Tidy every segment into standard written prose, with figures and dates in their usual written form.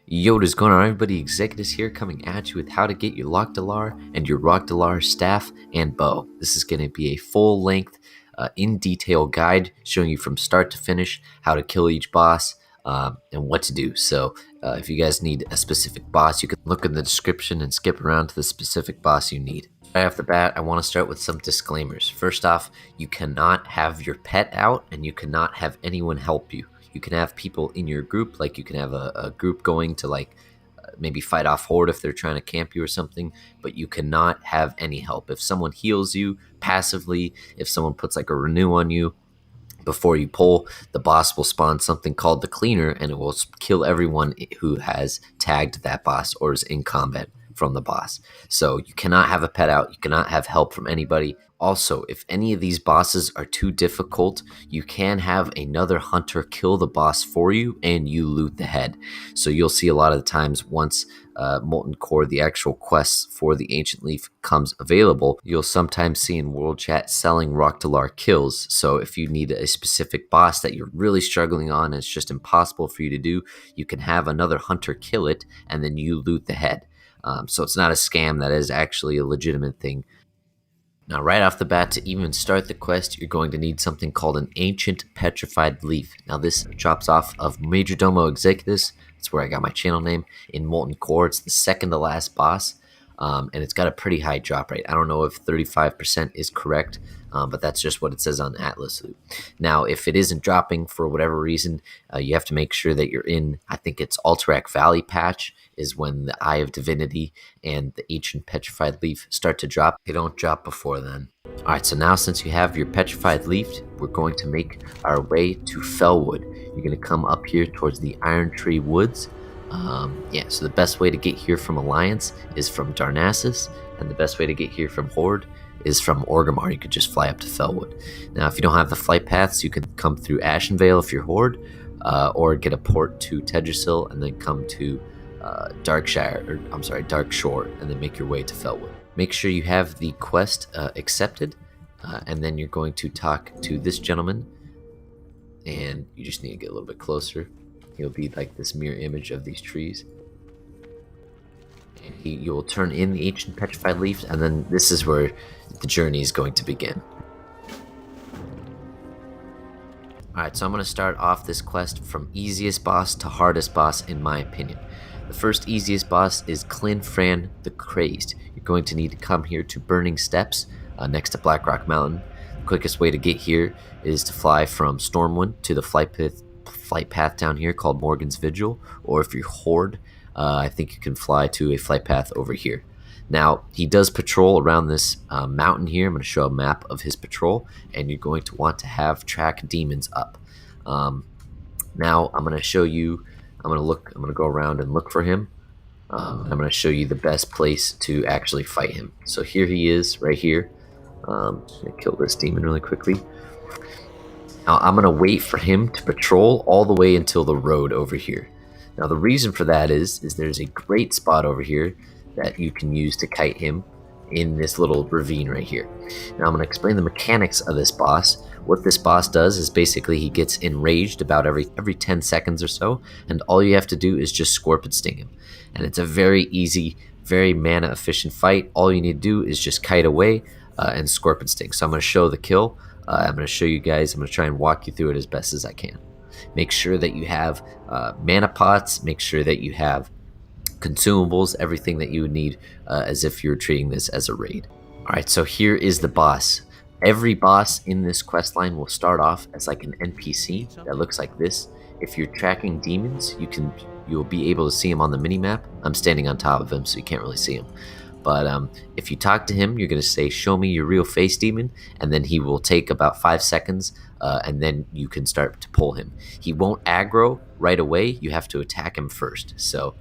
Yo, what is going on, everybody? Executives here coming at you with how to get your Lok'delar and your Rhok'delar staff and bow. This is going to be a full-length, in-detail guide showing you from start to finish how to kill each boss and what to do. So if you guys need a specific boss, you can look in the description and skip around to the specific boss you need. Right off the bat, I want to start with some disclaimers. First off, you cannot have your pet out and you cannot have anyone help you. You can have people in your group, like you can have a group going to maybe fight off Horde if they're trying to camp you or something, but you cannot have any help. If someone heals you passively, if someone puts like a renew on you before you pull, the boss will spawn something called the cleaner and it will kill everyone who has tagged that boss or is in combat from the boss. So you cannot have a pet out, you cannot have help from anybody. Also, if any of these bosses are too difficult, you can have another hunter kill the boss for you and you loot the head. So you'll see a lot of the times once Molten Core, the actual quests for the Ancient Leaf, comes available, you'll sometimes see in World Chat selling Rhok'delar kills. So if you need a specific boss that you're really struggling on and it's just impossible for you to do, you can have another hunter kill it and then you loot the head. So it's not a scam, that is actually a legitimate thing. Now, right off the bat, to even start the quest, you're going to need something called an Ancient Petrified Leaf. Now, this drops off of Majordomo Executives. That's where I got my channel name. In Molten Core, it's the second to last boss, and it's got a pretty high drop rate. I don't know if 35% is correct, but that's just what it says on Atlas Loot. Now, if it isn't dropping for whatever reason, you have to make sure that you're in, I think it's Alterac Valley patch, is when the Eye of Divinity and the Ancient Petrified Leaf start to drop. They don't drop before then. Alright, so now since you have your Petrified Leaf, we're going to make our way to Felwood. You're going to come up here towards the Iron Tree Woods. So the best way to get here from Alliance is from Darnassus, and the best way to get here from Horde is from Orgrimmar. You could just fly up to Felwood. Now, if you don't have the flight paths, you can come through Ashenvale if you're Horde, or get a port to Tedrassil and then come to Dark Shore, and then make your way to Felwood. Make sure you have the quest accepted, and then you're going to talk to this gentleman, and you just need to get a little bit closer. He'll be like this mirror image of these trees. And you will turn in the Ancient Petrified Leaf, and then this is where the journey is going to begin. Alright, so I'm going to start off this quest from easiest boss to hardest boss in my opinion. The first easiest boss is Klinfran the Crazed. You're going to need to come here to Burning Steps next to Blackrock Mountain. The quickest way to get here is to fly from Stormwind to the flight path down here called Morgan's Vigil, or if you're Horde, I think you can fly to a flight path over here. Now, he does patrol around this mountain here. I'm going to show a map of his patrol, and you're going to want to have track demons up. Now, I'm going to show you, I'm going to go around and look for him. I'm going to show you the best place to actually fight him. So here he is, right here. I'm going to kill this demon really quickly. Now, I'm going to wait for him to patrol all the way until the road over here. Now, the reason for that is there's a great spot over here that you can use to kite him in this little ravine right here. Now, I'm going to explain the mechanics of this boss. What this boss does is basically he gets enraged about every 10 seconds or so, and all you have to do is just Scorpion Sting him. And it's a very easy, very mana efficient fight. All you need to do is just kite away and Scorpion Sting. So I'm going to show the kill. I'm going to show you guys. I'm going to try and walk you through it as best as I can. Make sure that you have mana pots. Make sure that you have consumables, everything that you would need as if you're treating this as a raid. Alright, so here is the boss. Every boss in this quest line will start off as like an NPC that looks like this. If you're tracking demons, you'll be able to see him on the minimap. I'm standing on top of him, so you can't really see him. But if you talk to him, you're going to say, "Show me your real face, demon," and then he will take about 5 seconds, and then you can start to pull him. He won't aggro right away. You have to attack him first. So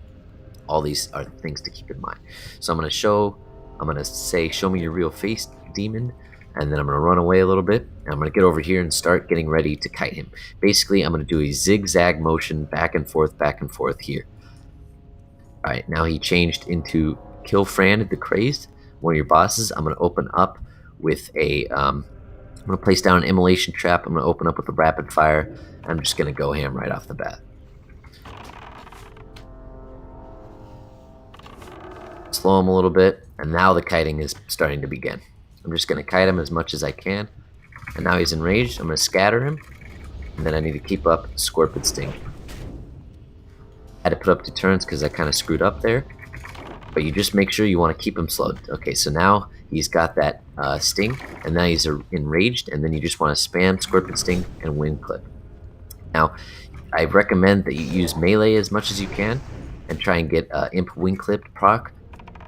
all these are things to keep in mind. So I'm going to say, "Show me your real face, demon," and then I'm going to run away a little bit, and I'm going to get over here and start getting ready to kite him. Basically, I'm going to do a zigzag motion back and forth here. Alright, now he changed into Kilinfran the Crazed, one of your bosses. I'm going to open up with I'm going to place down an immolation trap. I'm going to open up with a rapid fire. I'm just going to go ham right off the bat. slow him a little bit, and now the kiting is starting to begin. I'm just going to kite him as much as I can, and now he's enraged. I'm going to scatter him, and then I need to keep up Scorpion Sting. I had to put up 2 turns because I kind of screwed up there, but you just make sure you want to keep him slowed. Okay, so now he's got that Sting, and now he's enraged, and then you just want to spam Scorpion Sting and Wind Clip. Now, I recommend that you use melee as much as you can, and try and get Imp Wind Clip proc,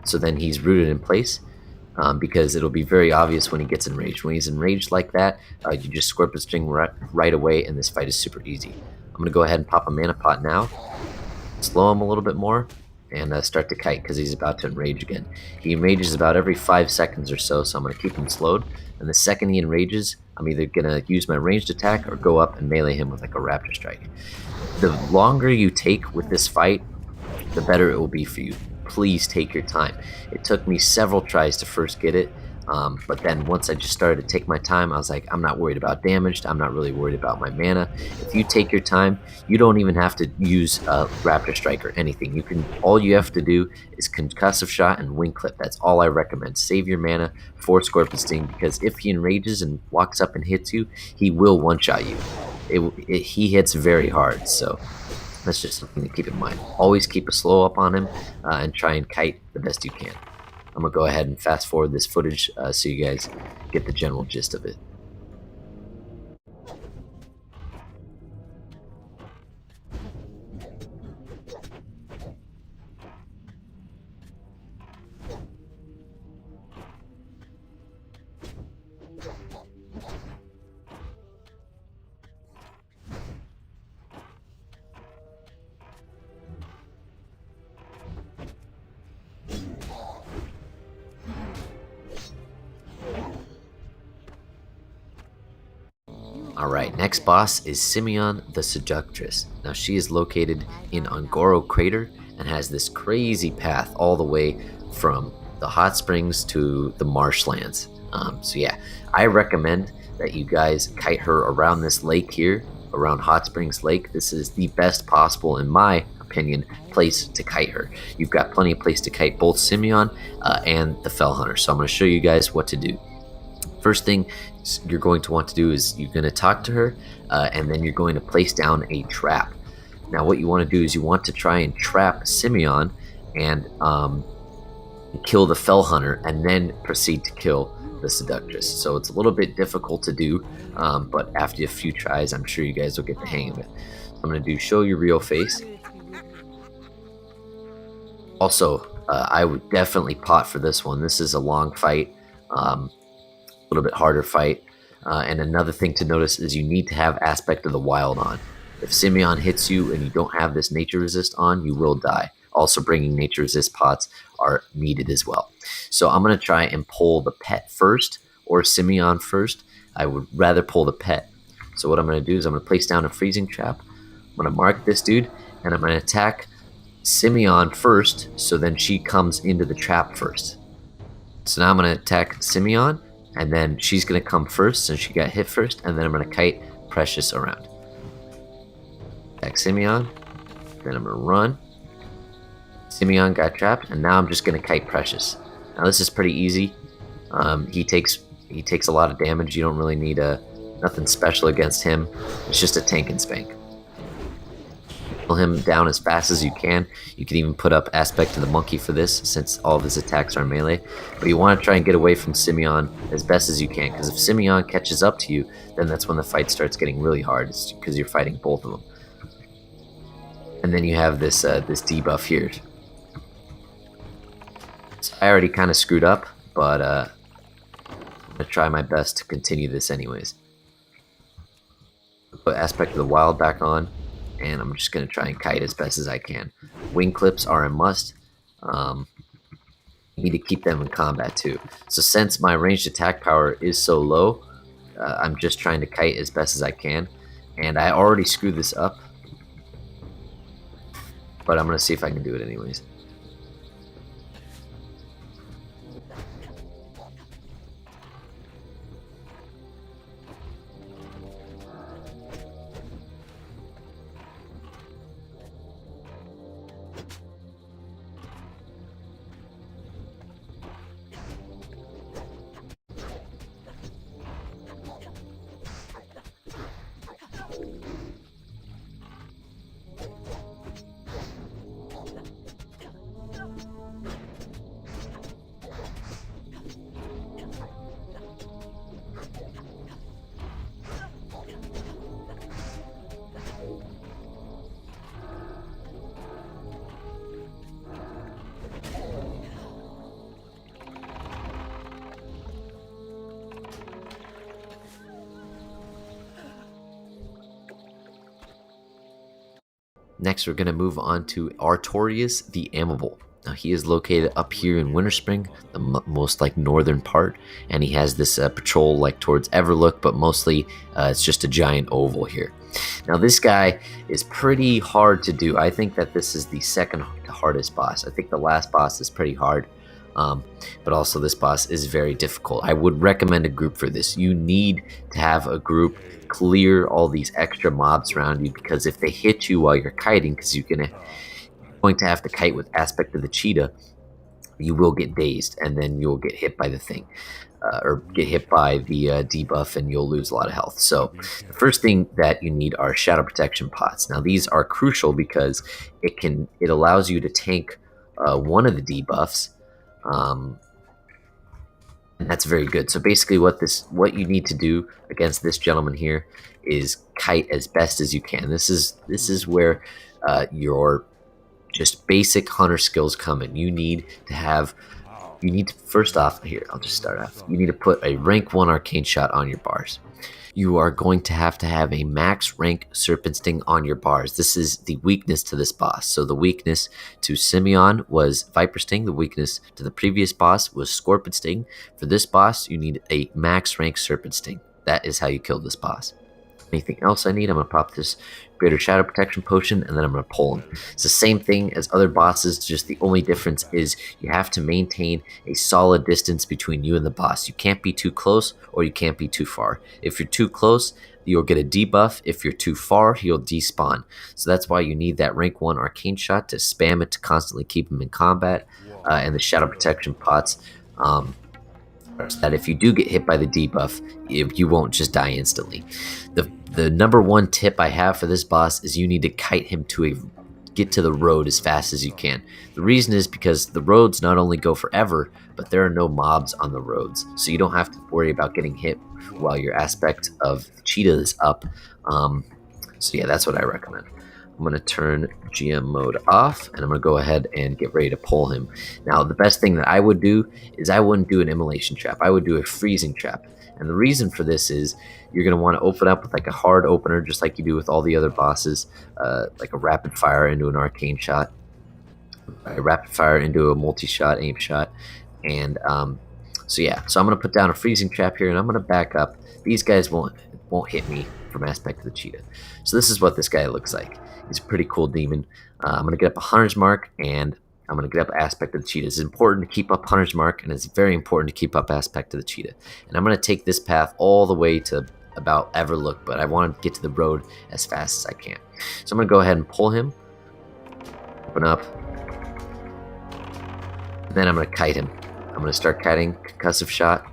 so then he's rooted in place, because it'll be very obvious when he gets enraged. When he's enraged like that, you just Scorpion Sting right away, and this fight is super easy. I'm going to go ahead and pop a mana pot now, slow him a little bit more, and start to kite because he's about to enrage again. He enrages about every 5 seconds or so, so I'm going to keep him slowed. And the second he enrages, I'm either going to use my ranged attack or go up and melee him with like a Raptor Strike. The longer you take with this fight, the better it will be for you. Please take your time. It took me several tries to first get it, but then once I just started to take my time, I was like, I'm not worried about damage. I'm not really worried about my mana. If you take your time, you don't even have to use Raptor Strike or anything. All you have to do is Concussive Shot and Wind Clip. That's all I recommend. Save your mana for Scorpion Sting, because if he enrages and walks up and hits you, he will one-shot you. He hits very hard, so that's just something to keep in mind. Always keep a slow up on him and try and kite the best you can. I'm going to go ahead and fast forward this footage so you guys get the general gist of it. Alright, next boss is Simone the Seductress. Now she is located in Ungoro Crater and has this crazy path all the way from the hot springs to the marshlands. So yeah, I recommend that you guys kite her around this lake here, around Hot Springs Lake. This is the best possible, in my opinion, place to kite her. You've got plenty of place to kite both Simone and the Fell Hunter. So I'm going to show you guys what to do. First thing you're going to want to do is you're going to talk to her, and then you're going to place down a trap. Now what you want to do is you want to try and trap Simone and kill the Fell Hunter, and then proceed to kill the Seductress. So it's a little bit difficult to do, but after a few tries, I'm sure you guys will get the hang of it. So I'm going to do show your real face. Also, I would definitely pot for this one. This is a long fight. A little bit harder fight, and another thing to notice is you need to have Aspect of the Wild on. If Simone hits you and you don't have this nature resist on, you will die. Also, bringing nature resist pots are needed as well. So I'm going to try and pull the pet first, or Simone first. I would rather pull the pet. So what I'm going to do is I'm going to place down a freezing trap. I'm going to mark this dude, and I'm going to attack Simone first, so then she comes into the trap first. So now I'm going to attack Simone, and then she's going to come first since she got hit first, and then I'm going to kite Precious around. Attack Simone, then I'm going to run. Simone got trapped, and now I'm just going to kite Precious. Now this is pretty easy. He takes a lot of damage. You don't really need nothing special against him. It's just a tank and spank. Pull him down as fast as you can. You can even put up Aspect of the Monkey for this, since all of his attacks are melee. But you want to try and get away from Simone as best as you can, because if Simone catches up to you, then that's when the fight starts getting really hard, because you're fighting both of them. And then you have this debuff here. So I already kind of screwed up, but I'm going to try my best to continue this anyways. Put Aspect of the Wild back on, and I'm just going to try and kite as best as I can. Wing clips are a must. You need to keep them in combat too. So since my ranged attack power is so low, I'm just trying to kite as best as I can. And I already screwed this up, but I'm going to see if I can do it anyways. Next, we're going to move on to Artorius the Amiable. Now, he is located up here in Winterspring, the most like northern part, and he has this patrol like towards Everlook, but mostly it's just a giant oval here. Now, this guy is pretty hard to do. I think that this is the second hardest boss. I think the last boss is pretty hard, but also this boss is very difficult. I would recommend a group for this. You need to have a group clear all these extra mobs around you, because if they hit you while you're kiting, because you're going to have to kite with Aspect of the Cheetah, you will get dazed, and then you'll get hit by the thing, or get hit by the debuff, and you'll lose a lot of health. So the first thing that you need are shadow protection pots. Now these are crucial because it allows you to tank one of the debuffs. And that's very good. So basically what you need to do against this gentleman here is kite as best as you can. This is where your just basic hunter skills come in. You need to first off, here, I'll just start off. You need to put a rank 1 arcane shot on your bars. You are going to have a max rank Serpent Sting on your bars. This is the weakness to this boss. So the weakness to Simone was Viper Sting. The weakness to the previous boss was Scorpion Sting. For this boss, you need a max rank Serpent Sting. That is how you kill this boss. Anything else I need, I'm going to pop this Greater Shadow Protection Potion, and then I'm going to pull him. It's the same thing as other bosses, just the only difference is you have to maintain a solid distance between you and the boss. You can't be too close, or you can't be too far. If you're too close, you'll get a debuff. If you're too far, he'll despawn. So that's why you need that rank 1 arcane shot to spam it to constantly keep him in combat, and the Shadow Protection pots, so that if you do get hit by the debuff, you won't just die instantly. The number 1 tip I have for this boss is you need to kite him get to the road as fast as you can. The reason is because the roads not only go forever, but there are no mobs on the roads, so you don't have to worry about getting hit while your Aspect of Cheetah is up. So yeah, that's what I recommend. I'm going to turn GM mode off, and I'm going to go ahead and get ready to pull him. Now, the best thing that I would do is I wouldn't do an immolation trap. I would do a freezing trap. And the reason for this is you're going to want to open up with like a hard opener, just like you do with all the other bosses, like a rapid fire into an arcane shot, a rapid fire into a multi-shot aim shot. And so yeah, so I'm going to put down a freezing trap here, and I'm going to back up. These guys won't hit me from Aspect of the Cheetah. So this is what this guy looks like. He's a pretty cool demon. I'm going to get up a Hunter's Mark, and I'm going to get up Aspect of the Cheetah. It's important to keep up Hunter's Mark, and it's very important to keep up Aspect of the Cheetah. And I'm going to take this path all the way to about Everlook, but I want to get to the road as fast as I can. So I'm going to go ahead and pull him, open up, and then I'm going to kite him. I'm going to start kiting, concussive shot.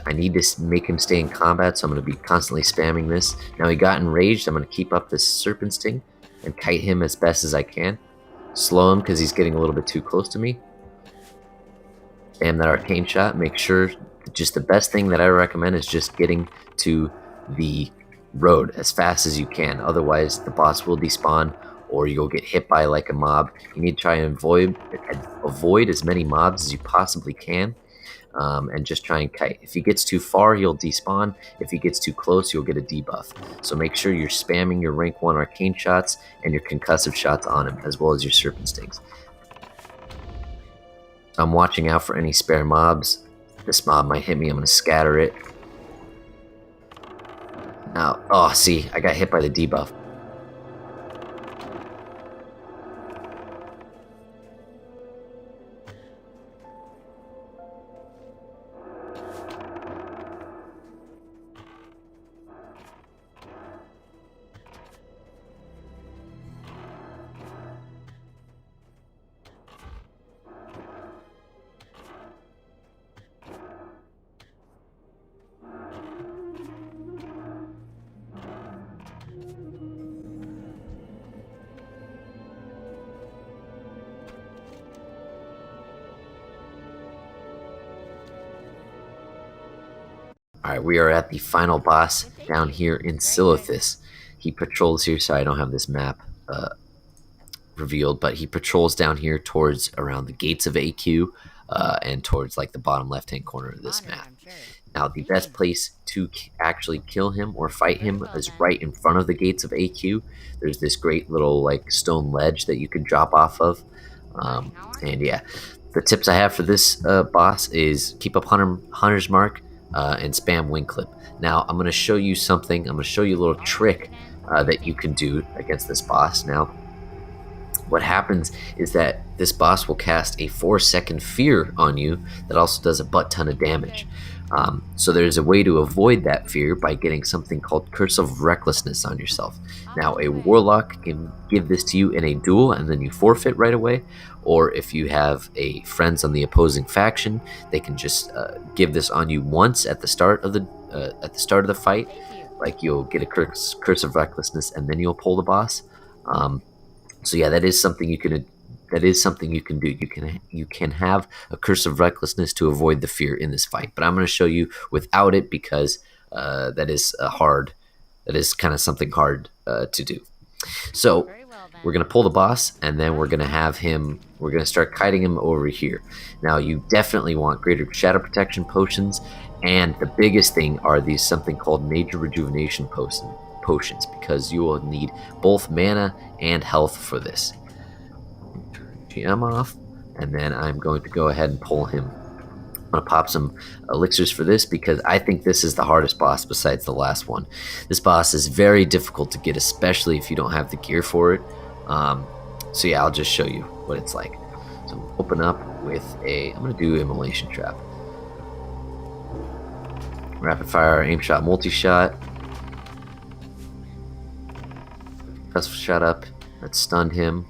I need to make him stay in combat, so I'm going to be constantly spamming this. Now he got enraged. I'm going to keep up this Serpent Sting and kite him as best as I can. Slow him because he's getting a little bit too close to me. Spam that arcane shot. Make sure, just the best thing that I recommend is just getting to the road as fast as you can. Otherwise, the boss will despawn, or you'll get hit by like a mob. You need to try and avoid as many mobs as you possibly can. And just try and kite. If he gets too far, he'll despawn. If he gets too close, you'll get a debuff. So make sure you're spamming your rank 1 arcane shots and your concussive shots on him, as well as your Serpent Stings. I'm watching out for any spare mobs. This mob might hit me. I'm going to scatter it. Now, oh, see, I got hit by the debuff. Alright, we are at the final boss down here in Silithus. He patrols here, sorry I don't have this map revealed, but he patrols down here towards around the gates of AQ and towards like the bottom left hand corner of this map. Now, the best place to actually kill him or fight him is right in front of the gates of AQ. There's this great little like stone ledge that you can drop off of. And yeah, the tips I have for this boss is keep up Hunter's Mark and spam wing clip. Now, I'm going to show you something. I'm going to show you a little trick that you can do against this boss. Now, what happens is that this boss will cast a 4-second fear on you that also does a butt ton of damage. So there's a way to avoid that fear by getting something called Curse of Recklessness on yourself. Now, a warlock can give this to you in a duel and then you forfeit right away, or if you have friends on the opposing faction, they can just give this on you once at the start of the fight. Like you'll get a curse of Recklessness and then you'll pull the boss. So yeah, that is something you can do. You can have a Curse of Recklessness to avoid the fear in this fight. But I'm going to show you without it because that is kind of something hard to do. So we're going to pull the boss, and then we're going to start kiting him over here. Now, you definitely want greater shadow protection potions, and the biggest thing are these something called major rejuvenation potions, because you will need both mana and health for this. GM off, and then I'm going to go ahead and pull him. I'm going to pop some elixirs for this because I think this is the hardest boss besides the last one. This boss is very difficult to get, especially if you don't have the gear for it. So yeah, I'll just show you what it's like. So I'm open up with I'm going to do Immolation Trap. Rapid fire, aim shot, multi-shot. Press shot up. That stunned him.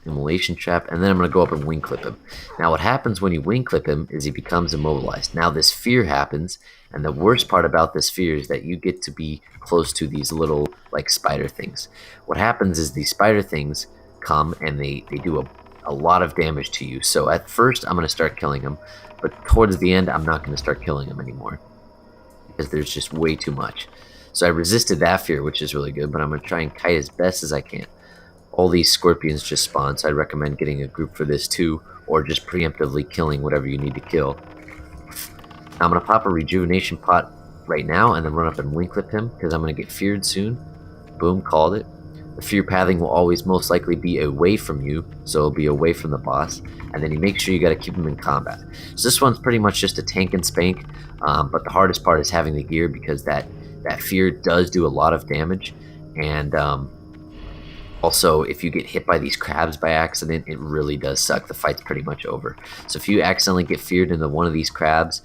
Immolation Trap, and then I'm going to go up and wing clip him. Now what happens when you wing clip him is he becomes immobilized. Now this fear happens, and the worst part about this fear is that you get to be close to these little like spider things. What happens is these spider things come and they do a lot of damage to you. So at first I'm going to start killing them, but towards the end I'm not going to start killing them anymore because there's just way too much. So I resisted that fear, which is really good, but I'm going to try and kite as best as I can. All these scorpions just spawn, so I'd recommend getting a group for this too, or just preemptively killing whatever you need to kill. Now I'm going to pop a rejuvenation pot right now and then run up and wing clip him because I'm going to get feared soon. Boom, called it. The fear pathing will always most likely be away from you, so it'll be away from the boss, and then you make sure you got to keep him in combat. So this one's pretty much just a tank and spank, but the hardest part is having the gear because that fear does do a lot of damage, and also, if you get hit by these crabs by accident, it really does suck. The fight's pretty much over. So if you accidentally get feared into one of these crabs,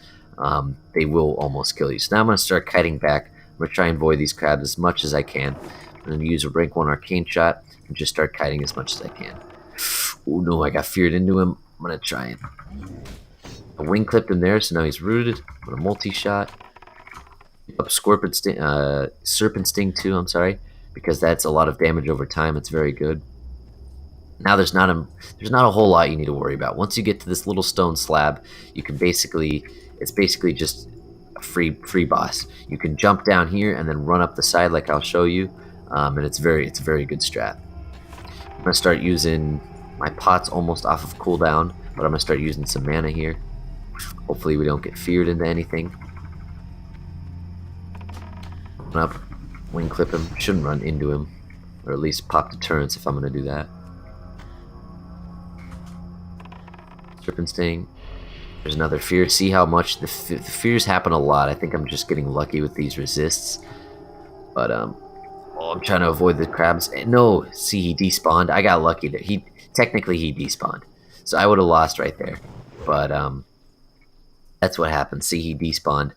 they will almost kill you. So now I'm going to start kiting back. I'm going to try and avoid these crabs as much as I can. I'm going to use a rank 1 arcane shot and just start kiting as much as I can. Oh no, I got feared into him. I'm going to try and... I wing clipped him there, so now he's rooted. I'm going to multi-shot. Up Serpent Sting too, I'm sorry. Because that's a lot of damage over time. It's very good. Now there's not a whole lot you need to worry about. Once you get to this little stone slab, you can it's basically just a free boss. You can jump down here and then run up the side like I'll show you, and it's a very good strat. I'm gonna start using my pots almost off of cooldown, but I'm gonna start using some mana here. Hopefully we don't get feared into anything. Up. Wing clip him, shouldn't run into him, or at least pop deterrence if I'm going to do that. Serpent Sting. There's another fear. See how much the fears happen a lot. I think I'm just getting lucky with these resists. But I'm trying to avoid the crabs. No, see, he despawned. I got lucky there. Technically he despawned, so I would have lost right there. But that's what happened. See, he despawned.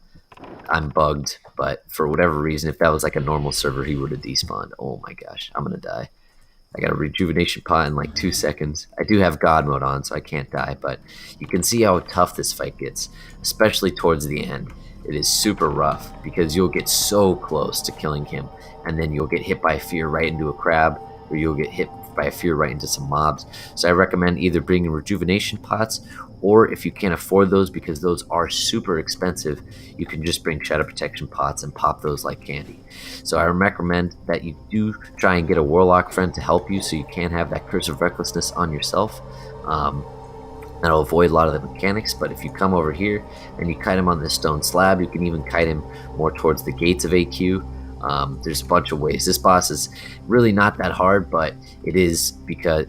I'm bugged, but for whatever reason, if that was like a normal server, he would have despawned. Oh my gosh, I'm gonna die. I got a rejuvenation pot in like 2 seconds. I do have God mode on, so I can't die, but you can see how tough this fight gets, especially towards the end. It is super rough because you'll get so close to killing him, and then you'll get hit by fear right into a crab, or you'll get hit by a fear right into some mobs. So I recommend either bringing rejuvenation pots, or if you can't afford those because those are super expensive, you can just bring shadow protection pots and pop those like candy. So I recommend that you do try and get a warlock friend to help you so you can have that Curse of Recklessness on yourself. That'll avoid a lot of the mechanics, but if you come over here and you kite him on this stone slab, you can even kite him more towards the gates of AQ. There's a bunch of ways. This boss is really not that hard, but it is because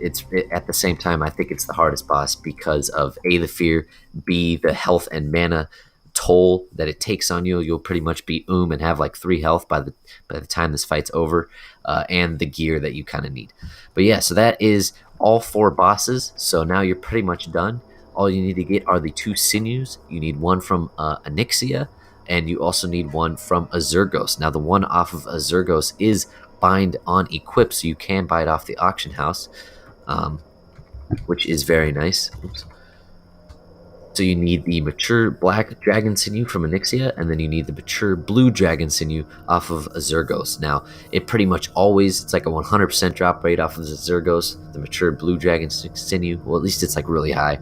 at the same time, I think it's the hardest boss because of A, the fear, B, the health and mana toll that it takes on you. You'll pretty much be and have like 3 health by the time this fight's over, and the gear that you kind of need. But yeah, so that is all 4 bosses. So now you're pretty much done. All you need to get are the 2 Sinews. You need one from Onyxia, and you also need one from Azurgos. Now the one off of Azurgos is bind on equip, so you can buy it off the auction house, which is very nice. Oops. So you need the mature black dragon sinew from Onyxia, and then you need the mature blue dragon sinew off of Azurgos. Now, it pretty much always, it's like a 100% drop rate off of Azurgos, the mature blue dragon sinew. Well, at least it's like really high.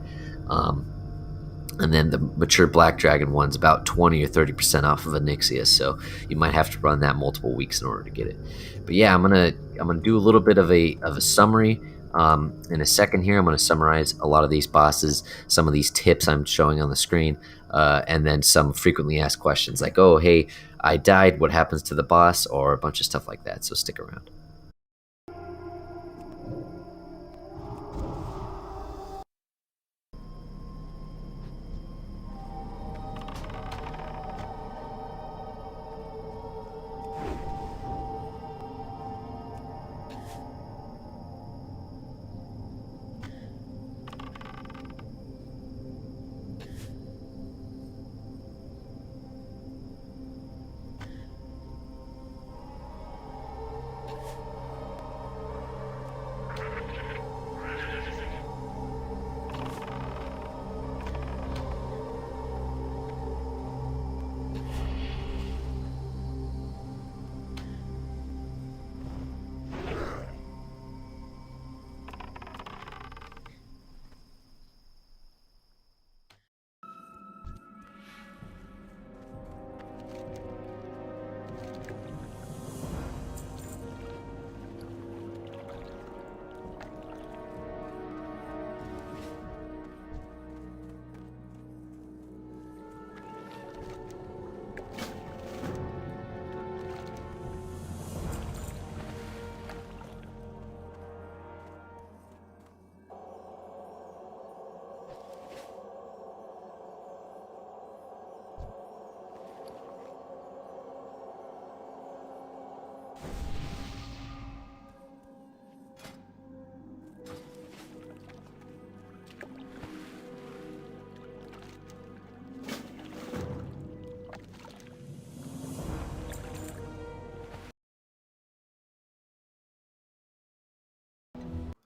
And then the mature black dragon one's about 20 or 30% off of Onyxia, so you might have to run that multiple weeks in order to get it. But yeah, I'm gonna do a little bit of a summary. In a second here, I'm going to summarize a lot of these bosses, some of these tips I'm showing on the screen, and then some frequently asked questions like, oh, hey, I died, what happens to the boss, or a bunch of stuff like that, so stick around.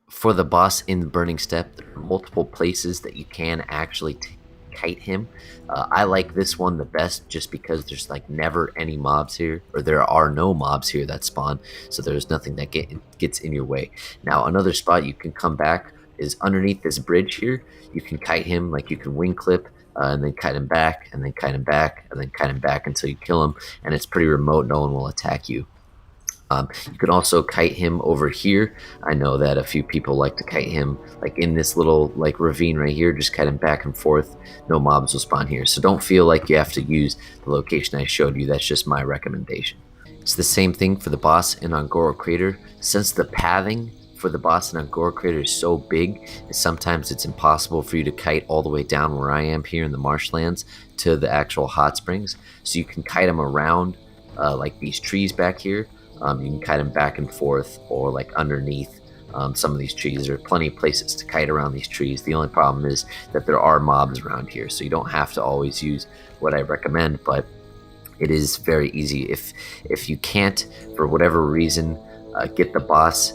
For the boss in the Burning Step, there are multiple places that you can actually kite him. I like this one the best just because there's like never any mobs here, or there are no mobs here that spawn, so there's nothing that gets in your way. Now another spot you can come back is underneath this bridge here. You can kite him, like you can wing clip, and then kite him back, and then kite him back, and then kite him back until you kill him, and it's pretty remote, no one will attack you. You can also kite him over here. I know that a few people like to kite him like in this little like ravine right here, just kite him back and forth. No mobs will spawn here, so don't feel like you have to use the location I showed you. That's just my recommendation. It's the same thing for the boss in Un'Goro Crater. Since the pathing for the boss in Un'Goro Crater is so big, sometimes it's impossible for you to kite all the way down where I am here in the marshlands to the actual hot springs. So you can kite him around like these trees back here. You can kite them back and forth, or like underneath some of these trees. There are plenty of places to kite around these trees. The only problem is that there are mobs around here, so you don't have to always use what I recommend, but it is very easy. If you can't, for whatever reason, get the boss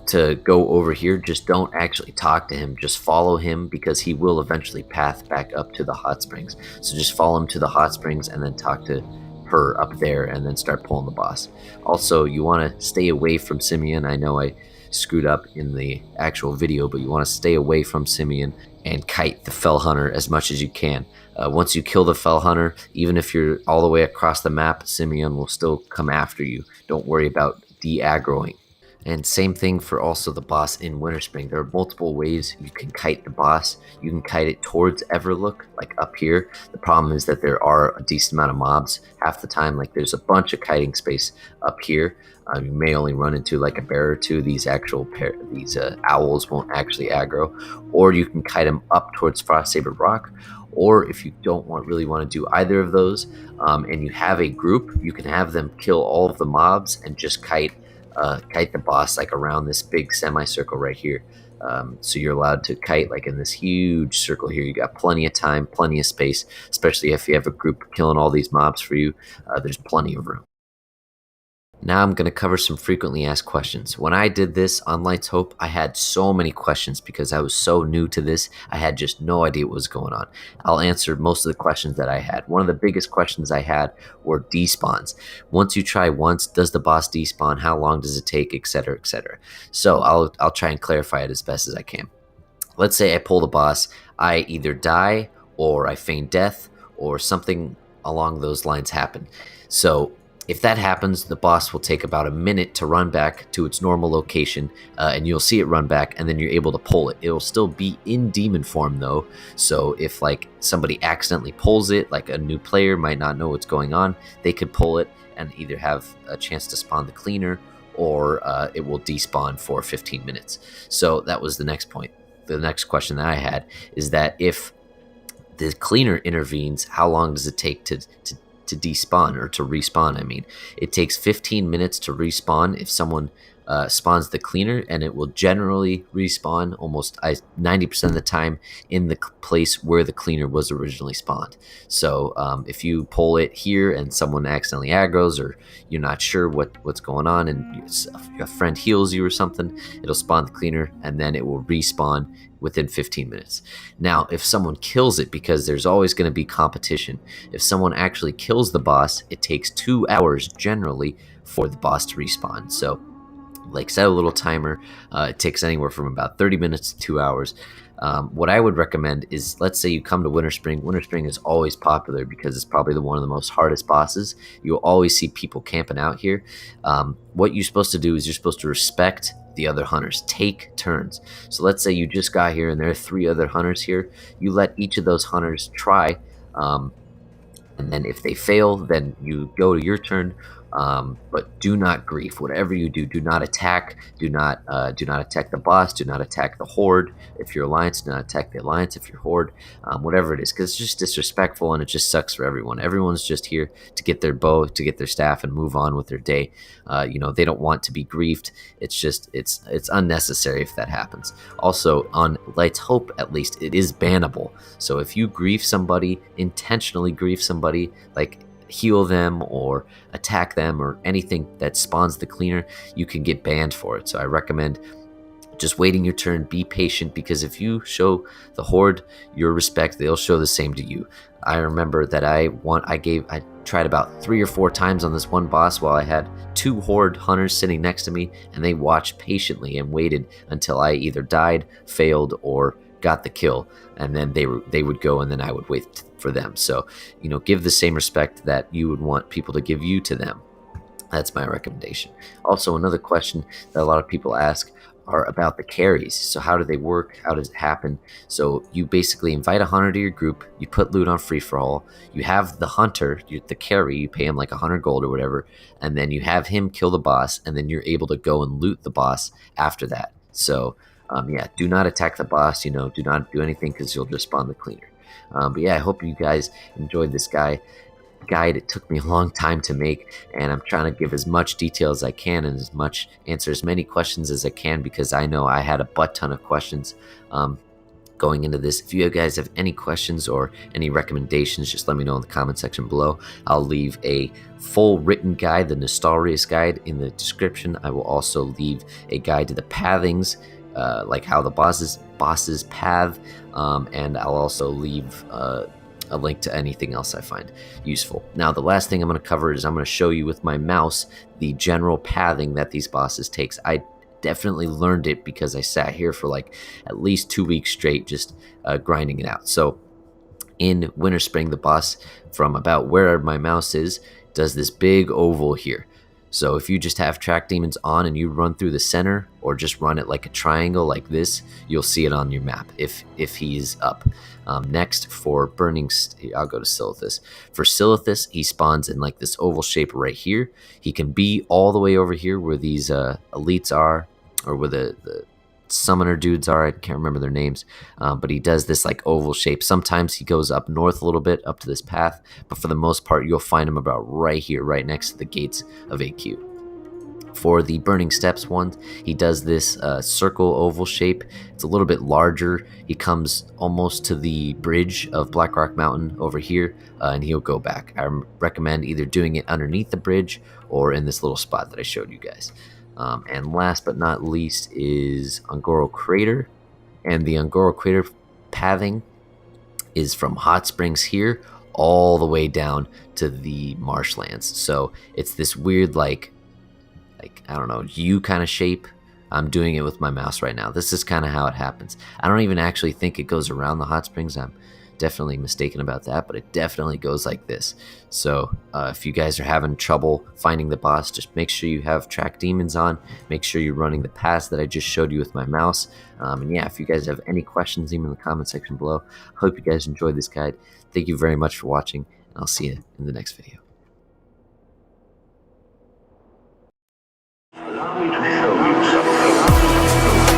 to go over here, just don't actually talk to him. Just follow him, because he will eventually path back up to the hot springs. So just follow him to the hot springs and then talk to her up there, and then start pulling the boss. Also, you want to stay away from Simone. I know I screwed up in the actual video, but you want to stay away from Simone and kite the Fell Hunter as much as you can. Once you kill the Fell Hunter, even if you're all the way across the map, Simone will still come after you. Don't worry about de-aggroing. And same thing for also the boss in Winterspring. There are multiple ways you can kite the boss. You can kite it towards Everlook, like up here. The problem is that there are a decent amount of mobs half the time. Like there's a bunch of kiting space up here. You may only run into like a bear or two. These owls won't actually aggro. Or you can kite them up towards Frostsaber Rock. Or if you don't really want to do either of those, and you have a group, you can have them kill all of the mobs and just kite the boss like around this big semicircle right here. So you're allowed to kite like in this huge circle here. You got plenty of time, plenty of space, especially if you have a group killing all these mobs for you. There's plenty of room. Now I'm going to cover some frequently asked questions. When I did this on Light's Hope, I had so many questions because I was so new to this. I had just no idea what was going on. I'll answer most of the questions that I had. One of the biggest questions I had were despawns. Once you try once, does the boss despawn? How long does it take? Etc. etc. So I'll try and clarify it as best as I can. Let's say I pull the boss. I either die or I feign death or something along those lines happen. So if that happens, the boss will take about a minute to run back to its normal location, and you'll see it run back, and then you're able to pull it. It'll still be in demon form, though, so if like somebody accidentally pulls it, like a new player might not know what's going on, they could pull it and either have a chance to spawn the cleaner, or it will despawn for 15 minutes. So that was the next point. The next question that I had is that if the cleaner intervenes, how long does it take to despawn, or to respawn? I mean, it takes 15 minutes to respawn if someone spawns the cleaner, and it will generally respawn almost 90% of the time in the place where the cleaner was originally spawned. So if you pull it here and someone accidentally aggros, or you're not sure what's going on, and a friend heals you or something, it'll spawn the cleaner, and then it will respawn within 15 minutes. Now, if someone kills it, because there's always going to be competition, if someone actually kills the boss, it takes 2 hours generally for the boss to respawn. So like set a little timer. It takes anywhere from about 30 minutes to 2 hours. What I would recommend is, let's say you come to Winterspring. Winterspring is always popular because it's probably one of the most hardest bosses. You'll always see people camping out here. What you're supposed to do is you're supposed to respect the other hunters. Take turns. So let's say you just got here and there are 3 other hunters here. You let each of those hunters try, and then if they fail, then you go to your turn. But do not grief. Whatever you do not attack. Do not attack the boss. Do not attack the horde. If you're alliance, do not attack the alliance. If you're horde, whatever it is, because it's just disrespectful and it just sucks for everyone. Everyone's just here to get their bow, to get their staff, and move on with their day. They don't want to be griefed. It's just it's unnecessary if that happens. Also, on Light's Hope, at least, it is bannable. So if you grief somebody, intentionally grief somebody, like heal them or attack them or anything that spawns the cleaner, you can get banned for it. So I recommend just waiting your turn. Be patient, because if you show the horde your respect, they'll show the same to you. I remember that I tried about 3 or 4 times on this one boss while I had 2 horde hunters sitting next to me, and they watched patiently and waited until I either died, failed, or got the kill, and then they would go, and then I would wait for them. So give the same respect that you would want people to give you to them. That's my recommendation. Also, another question that a lot of people ask are about the carries. So how do they work? How does it happen? So you basically invite a hunter to your group, you put loot on free for all, you have the hunter, the carry, you pay him like 100 gold or whatever, and then you have him kill the boss, and then you're able to go and loot the boss after that. So do not attack the boss, do not do anything, because you'll just spawn the cleaner. But yeah, I hope you guys enjoyed this guide. It took me a long time to make, and I'm trying to give as much detail as I can and answer as many questions as I can, because I know I had a butt ton of questions going into this. If you guys have any questions or any recommendations, just let me know in the comment section below. I'll leave a full written guide, the Nostalrius guide, in the description. I will also leave a guide to the pathings, like how the bosses path, and I'll also leave a link to anything else I find useful. Now, the last thing I'm going to cover is I'm going to show you with my mouse the general pathing that these bosses takes. I definitely learned it because I sat here for like at least 2 weeks straight just grinding it out. So in Winterspring, the boss from about where my mouse is does this big oval here. So if you just have track demons on and you run through the center, or just run it like a triangle like this, you'll see it on your map if he's up. Next, for burning, I'll go to Silithus. For Silithus, he spawns in like this oval shape right here. He can be all the way over here where these elites are, or where the summoner dudes are. I can't remember their names, but he does this like oval shape. Sometimes he goes up north a little bit, up to this path, but for the most part, you'll find him about right here, right next to the gates of AQ. For the Burning Steps one, he does this circle oval shape. It's a little bit larger. He comes almost to the bridge of Blackrock Mountain over here, and he'll go back. I recommend either doing it underneath the bridge or in this little spot that I showed you guys. And last but not least is Un'Goro Crater. And the Un'Goro Crater pathing is from Hot Springs here all the way down to the marshlands. So it's this weird like I don't know, U kind of shape. I'm doing it with my mouse right now. This is kind of how it happens. I don't even actually think it goes around the hot springs. I'm definitely mistaken about that, but it definitely goes like this. So if you guys are having trouble finding the boss, just make sure you have track demons on. Make sure you're running the paths that I just showed you with my mouse. And yeah, if you guys have any questions, leave them in the comment section below. Hope you guys enjoyed this guide. Thank you very much for watching, and I'll see you in the next video. Allow me to show you something.